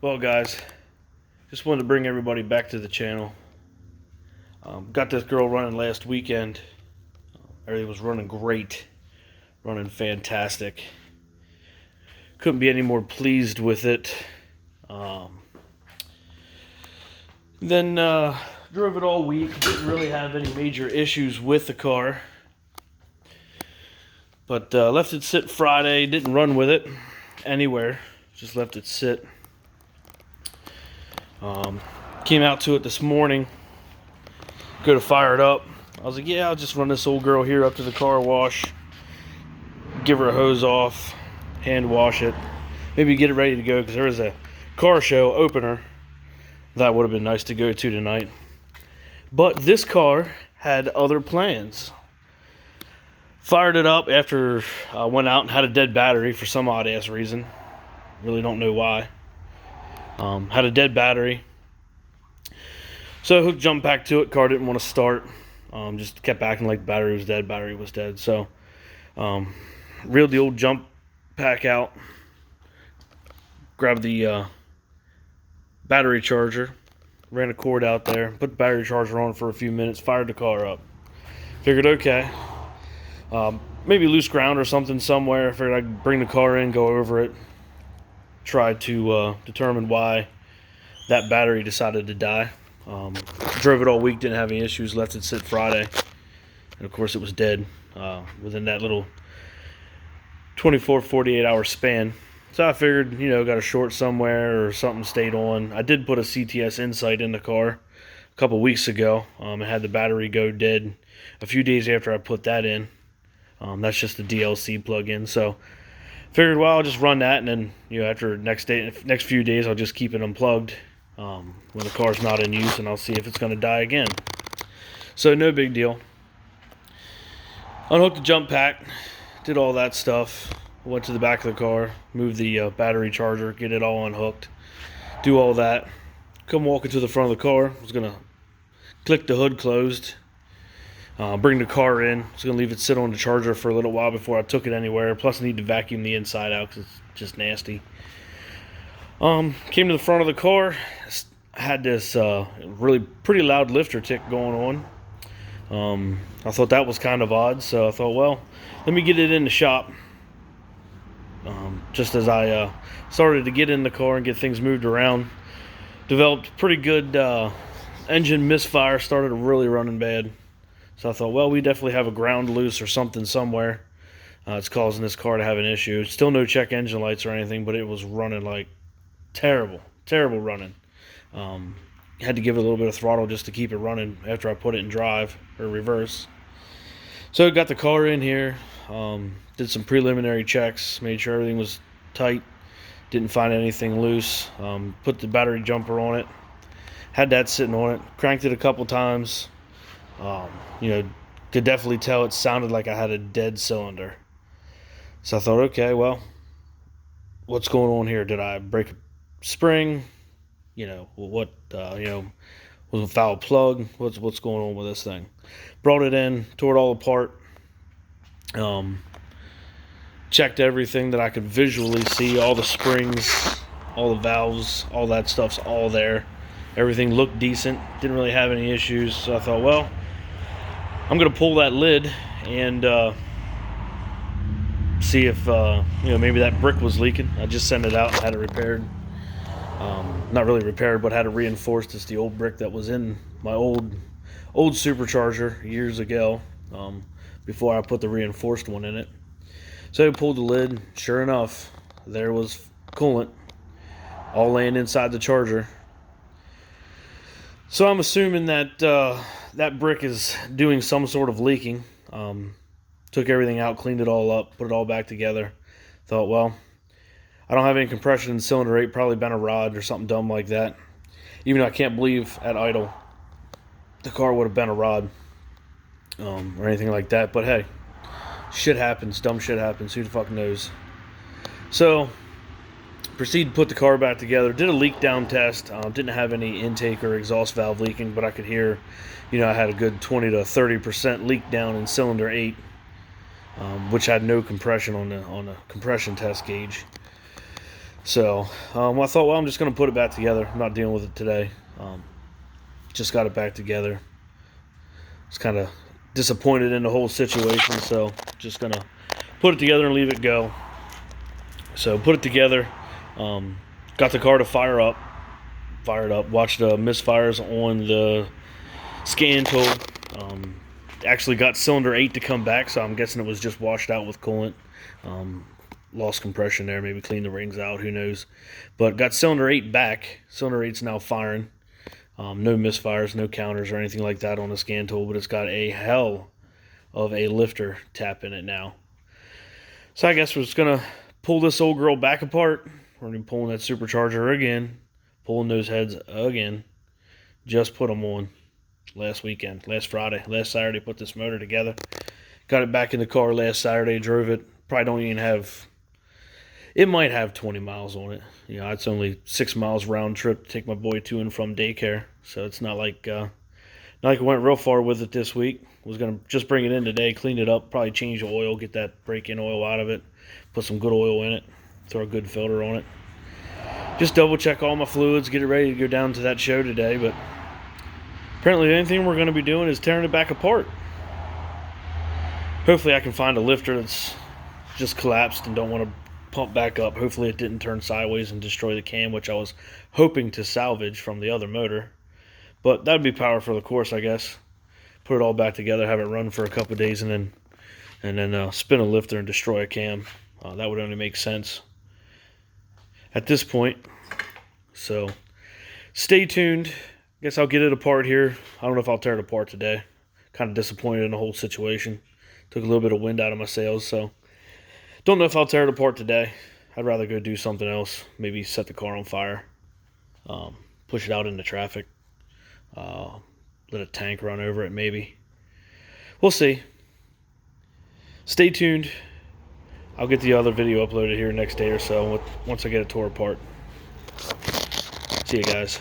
Well, guys, just wanted to bring everybody back to the channel. Got this girl running last weekend. Everything was running great, running fantastic. Couldn't be any more pleased with it. Then drove it all week. Didn't really have any major issues with the car. But left it sit Friday. Didn't run with it anywhere. Just left it sit. Came out to it this morning. Go to fire it up. I was like, yeah, I'll just run this old girl here up to the car wash. Give her a hose off. Hand wash it. Maybe get it ready to go because there was a car show opener. That would have been nice to go to tonight. But this car had other plans. Fired it up after I went out and had a dead battery for some odd ass reason. Really don't know why. Had a dead battery. So hooked, jumped back to it. Car didn't want to start. Just kept acting like the battery was dead. Battery was dead. So reeled the old jump pack out. Grabbed the battery charger. Ran a cord out there. Put the battery charger on for a few minutes. Fired the car up. Figured, okay. Maybe loose ground or something somewhere. Figured I'd bring the car in, go over it. Try to determine why that battery decided to die. Drove it all week, didn't have any issues, left it sit Friday. And of course it was dead within that little 48 hour span. So I figured, got a short somewhere or something stayed on. I did put a CTS Insight in the car a couple weeks ago. I had the battery go dead a few days after I put that in. That's just the DLC plug-in. So figured, well, I'll just run that, and then after next few days, I'll just keep it unplugged when the car's not in use, and I'll see if it's going to die again. So no big deal. Unhooked the jump pack, did all that stuff. Went to the back of the car, moved the battery charger, get it all unhooked, do all that. Come walking to the front of the car. I was going to click the hood closed. Bring the car in. I was going to leave it sit on the charger for a little while before I took it anywhere. Plus, I need to vacuum the inside out because it's just nasty. Came to the front of the car. Had this really pretty loud lifter tick going on. I thought that was kind of odd, so I thought, well, let me get it in the shop. Just as I started to get in the car and get things moved around, developed pretty good engine misfire. Started really running bad. So I thought, well, we definitely have a ground loose or something somewhere. It's causing this car to have an issue. Still no check engine lights or anything, but it was running like terrible running. Had to give it a little bit of throttle just to keep it running after I put it in drive or reverse. So got the car in here, did some preliminary checks, made sure everything was tight, didn't find anything loose, put the battery jumper on it, had that sitting on it, cranked it a couple times. Could definitely tell it sounded like I had a dead cylinder. So I thought, okay, well, what's going on here? Did I break a spring? Was a foul plug? What's going on with this thing? Brought it in, tore it all apart. Checked everything that I could visually see, all the springs, all the valves, all that stuff's all there. Everything looked decent. Didn't really have any issues. So I thought, well, I'm going to pull that lid and see if, maybe that brick was leaking. I just sent it out and had it repaired. Not really repaired, but had it reinforced. It's the old brick that was in my old supercharger years ago, before I put the reinforced one in it. So I pulled the lid. Sure enough, there was coolant all laying inside the charger. So I'm assuming that that brick is doing some sort of leaking. Took everything out, cleaned it all up, put it all back together. Thought, well, I don't have any compression in cylinder 8, probably been a rod or something dumb like that. Even though I can't believe at idle the car would have been a rod or anything like that. But hey, shit happens, dumb shit happens, who the fuck knows. So proceed to put the car back together. Did a leak down test. Didn't have any intake or exhaust valve leaking, but I could hear, I had a good 20 to 30% leak down in cylinder 8, which had no compression on the compression test gauge. So I thought, well, I'm just going to put it back together. I'm not dealing with it today. Just got it back together. Was kind of disappointed in the whole situation, so just going to put it together and leave it go. So put it together. Got the car to fire up. Fired up. Watched the misfires on the scan tool. Actually got cylinder 8 to come back, so I'm guessing it was just washed out with coolant. Lost compression there, maybe cleaned the rings out, who knows. But got cylinder 8 back. Cylinder 8's now firing. No misfires, no counters or anything like that on the scan tool, but it's got a hell of a lifter tap in it now. So I guess we're just going to pull this old girl back apart. We're going to be pulling that supercharger again, pulling those heads again. Just put them on last weekend, last Saturday, put this motor together. Got it back in the car last Saturday, drove it. Probably don't even have, it might have 20 miles on it. You know, it's only 6 miles round trip to take my boy to and from daycare. So it's not like I went real far with it this week. Was going to just bring it in today, clean it up, probably change the oil, get that break-in oil out of it, put some good oil in it, throw a good filter on it. Just double check all my fluids, get it ready to go down to that show today. But apparently the only thing we're going to be doing is tearing it back apart. Hopefully I can find a lifter that's just collapsed and don't want to pump back up. Hopefully it didn't turn sideways and destroy the cam, which I was hoping to salvage from the other motor. But that would be power for the course, I guess. Put it all back together, have it run for a couple of days, and then spin a lifter and destroy a cam. That would only make sense at this point. So stay tuned. Guess I'll get it apart here. I don't know if I'll tear it apart today. Kind of disappointed in the whole situation. Took a little bit of wind out of my sails, so don't know if I'll tear it apart today. I'd rather go do something else. Maybe set the car on fire. Push it out into traffic. Let a tank run over it, maybe. We'll see. Stay tuned. I'll get the other video uploaded here next day or so once I get it tore apart. See you guys.